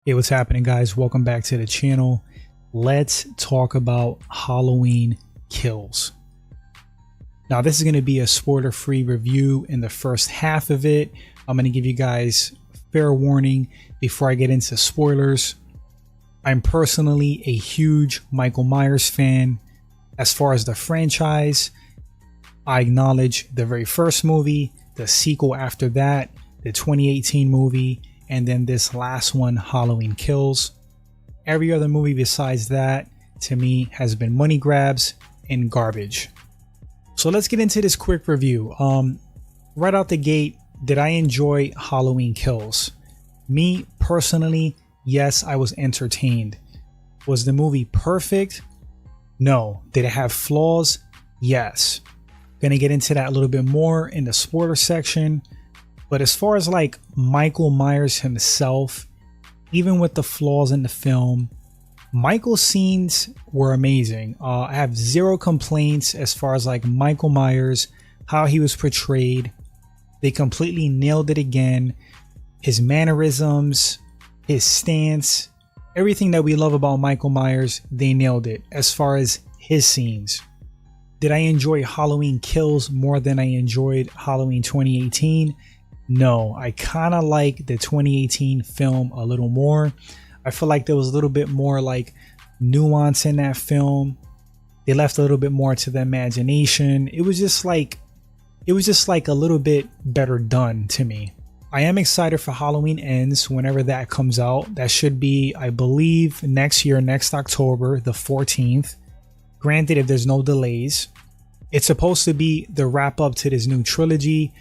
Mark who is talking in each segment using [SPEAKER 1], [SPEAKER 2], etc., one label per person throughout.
[SPEAKER 1] Hey, what's happening, guys? Welcome back to the channel. Let's talk about Halloween Kills. Now, this is going to be a spoiler-free review in the first half of it. I'm going to give you guys fair warning before I get into spoilers. I'm personally a huge Michael Myers fan. As far as the franchise, I acknowledge the very first movie, the sequel after that, the 2018 movie, and then this last one, Halloween Kills. Every other movie besides that, to me, has been money grabs and garbage. So let's get into this quick review. Right out the gate, did I enjoy Halloween Kills? Me, personally, yes, I was entertained. Was the movie perfect? No. Did it have flaws? Yes. Gonna get into that a little bit more in the spoiler section. But as far as like Michael Myers himself, even with the flaws in the film, Michael's scenes were amazing. I have zero complaints as far as like Michael Myers, how he was portrayed. They completely nailed it again. His mannerisms, his stance, everything that we love about Michael Myers, they nailed it as far as his scenes. Did I enjoy Halloween Kills more than I enjoyed Halloween 2018? No, I kind of like the 2018 film a little more. I feel like there was a little bit more like nuance in that film. They left a little bit more to the imagination. It was just like a little bit better done to me. I am excited for Halloween Ends whenever that comes out. That should be, I believe, next year, next October, the 14th. Granted, if there's no delays. It's supposed to be the wrap up to this new trilogy.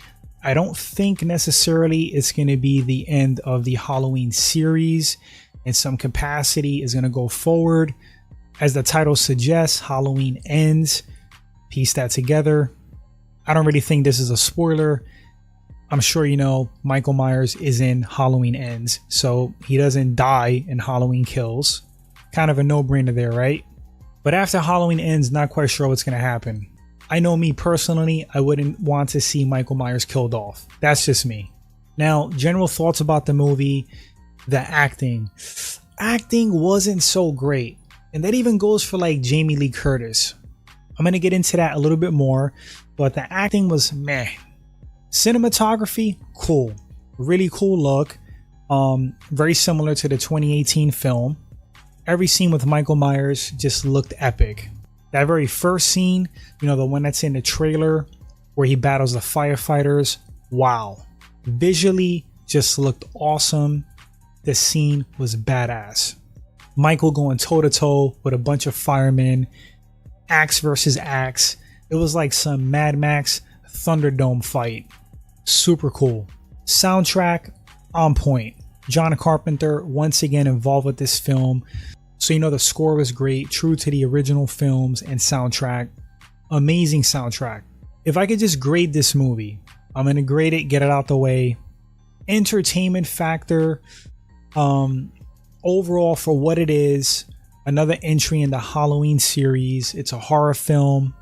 [SPEAKER 1] I don't think necessarily it's going to be the end of the Halloween series. In some capacity is going to go forward. As the title suggests, Halloween Ends. Piece that together. I don't really think this is a spoiler. I'm sure you know Michael Myers is in Halloween Ends, so he doesn't die in Halloween Kills. Kind of a no-brainer there, right? But after Halloween Ends, not quite sure what's going to happen. I know me personally, I wouldn't want to see Michael Myers killed off. That's just me. Now, general thoughts about the movie. The acting. Acting wasn't so great. And that even goes for like Jamie Lee Curtis. I'm going to get into that a little bit more. But the acting was meh. Cinematography, cool. Really cool look. Very similar to the 2018 film. Every scene with Michael Myers just looked epic. That very first scene, you know, the one that's in the trailer where he battles the firefighters. Wow. Visually just looked awesome. The scene was badass. Michael going toe to toe with a bunch of firemen. Axe versus axe. It was like some Mad Max Thunderdome fight. Super cool. Soundtrack on point. John Carpenter once again involved with this film. So you know the score was great, true to the original films and soundtrack. Amazing soundtrack. If I could just grade this movie, I'm going to grade it, get it out the way. Entertainment factor, overall for what it is, another entry in the Halloween series. It's a horror film.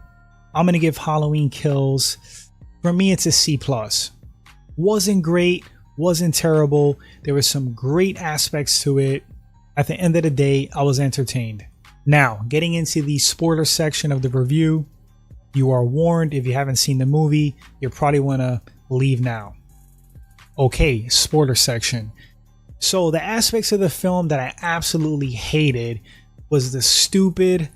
[SPEAKER 1] I'm going to give Halloween Kills. For me, it's a C+. Wasn't great, wasn't terrible. There were some great aspects to it. At the end of the day, I was entertained. Now, getting into the spoiler section of the review, you are warned if you haven't seen the movie, you probably want to leave now. Okay, spoiler section. So the aspects of the film that I absolutely hated was the stupid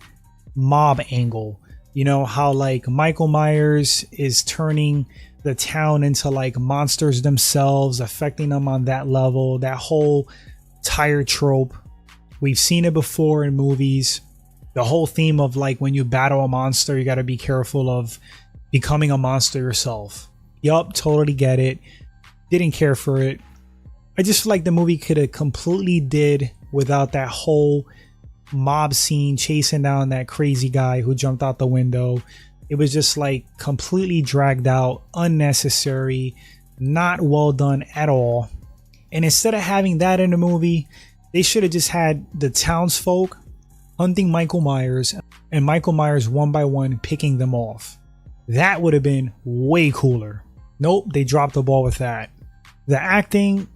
[SPEAKER 1] mob angle. You know, how like Michael Myers is turning the town into like monsters themselves, affecting them on that level, that whole tire trope. We've seen it before in movies. The whole theme of like when you battle a monster, you got to be careful of becoming a monster yourself. Yup, totally get it. Didn't care for it. I just feel like the movie could have completely did without that whole mob scene chasing down that crazy guy who jumped out the window. It was just like completely dragged out, unnecessary, not well done at all. And instead of having that in the movie, they should have just had the townsfolk hunting Michael Myers and Michael Myers one by one picking them off. That would have been way cooler. Nope, they dropped the ball with that. The acting,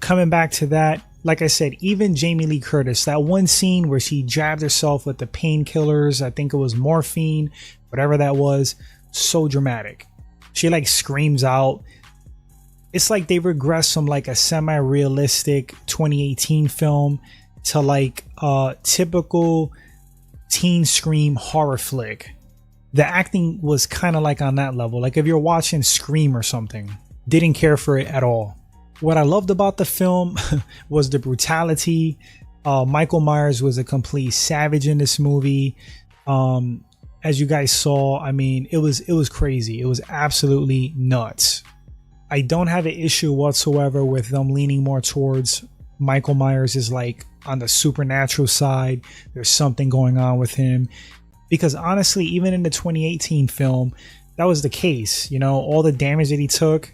[SPEAKER 1] coming back to that, like I said, even Jamie Lee Curtis, that one scene where she jabbed herself with the painkillers, I think it was morphine, whatever that was, so dramatic. She like screams out. It's like they regressed from like a semi-realistic 2018 film to like a typical teen scream horror flick. The acting was kind of like on that level. Like if you're watching Scream or something, didn't care for it at all. What I loved about the film was the brutality. Michael Myers was a complete savage in this movie. As you guys saw, I mean, it was crazy. It was absolutely nuts. I don't have an issue whatsoever with them leaning more towards Michael Myers is like on the supernatural side. There's something going on with him. Because honestly, even in the 2018 film, that was the case. You know, all the damage that he took.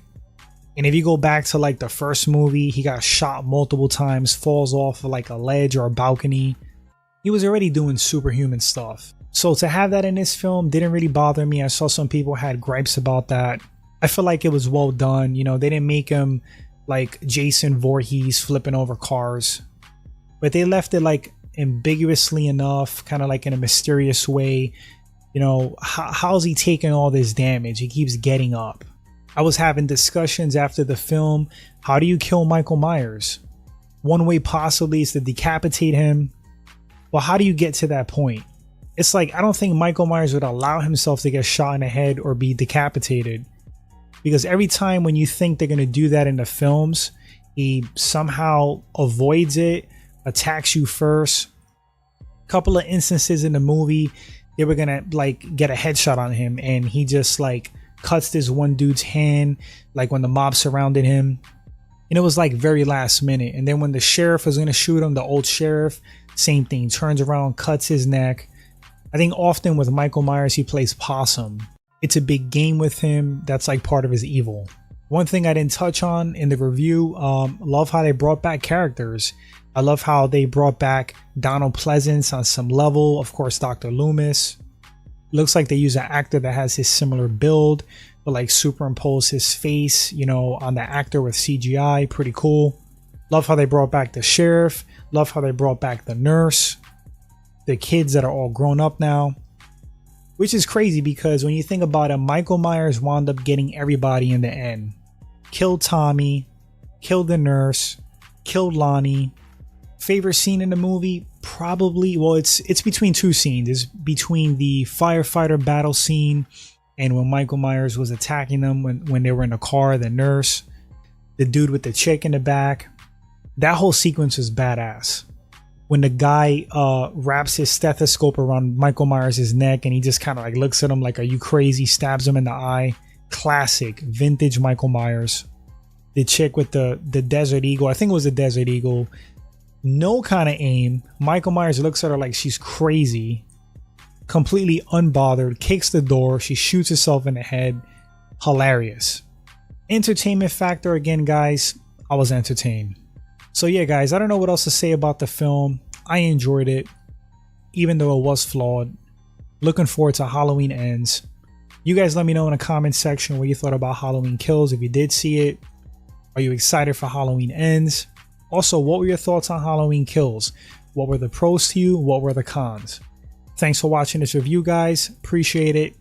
[SPEAKER 1] And if you go back to like the first movie, he got shot multiple times, falls off of like a ledge or a balcony. He was already doing superhuman stuff. So to have that in this film didn't really bother me. I saw some people had gripes about that. I feel like it was well done. You know, they didn't make him like Jason Voorhees flipping over cars, but they left it like ambiguously enough, kind of like in a mysterious way. You know, how's he taking all this damage? He keeps getting up. I was having discussions after the film. How do you kill Michael Myers? One way possibly is to decapitate him. Well, how do you get to that point? It's like, I don't think Michael Myers would allow himself to get shot in the head or be decapitated. Because every time when you think they're going to do that in the films, he somehow avoids it, attacks you first. Couple of instances in the movie, they were going to like get a headshot on him and he just like cuts this one dude's hand, like when the mob surrounded him. And it was like very last minute. And then when the sheriff was going to shoot him, the old sheriff, same thing, turns around, cuts his neck. I think often with Michael Myers, he plays possum. It's a big game with him. That's like part of his evil. One thing I didn't touch on in the review, love how they brought back characters. I love how they brought back Donald Pleasance on some level. Of course, Dr. Loomis. Looks like they use an actor that has his similar build, but like superimpose his face, you know, on the actor with CGI. Pretty cool. Love how they brought back the sheriff. Love how they brought back the nurse. The kids that are all grown up now. Which is crazy because when you think about it, Michael Myers wound up getting everybody in the end. Killed Tommy, killed the nurse, killed Lonnie. Favorite scene in the movie? Probably, well, it's between two scenes. It's between the firefighter battle scene and when Michael Myers was attacking them when they were in the car, the nurse, the dude with the chick in the back. That whole sequence is badass. When the guy wraps his stethoscope around Michael Myers' neck and he just kind of like looks at him like, are you crazy? Stabs him in the eye. Classic, vintage Michael Myers. The chick with the Desert Eagle. I think it was a Desert Eagle. No kind of aim. Michael Myers looks at her like she's crazy. Completely unbothered. Kicks the door. She shoots herself in the head. Hilarious. Entertainment factor again, guys. I was entertained. So yeah, guys, I don't know what else to say about the film. I enjoyed it, even though it was flawed. Looking forward to Halloween Ends. You guys let me know in the comment section what you thought about Halloween Kills. If you did see it, are you excited for Halloween Ends? Also, what were your thoughts on Halloween Kills? What were the pros to you? What were the cons? Thanks for watching this review, guys. Appreciate it.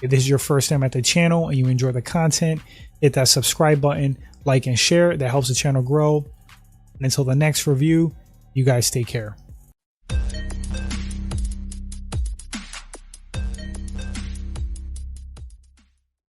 [SPEAKER 1] If this is your first time at the channel and you enjoy the content, hit that subscribe button, like and share. That helps the channel grow. And until the next review, you guys take care.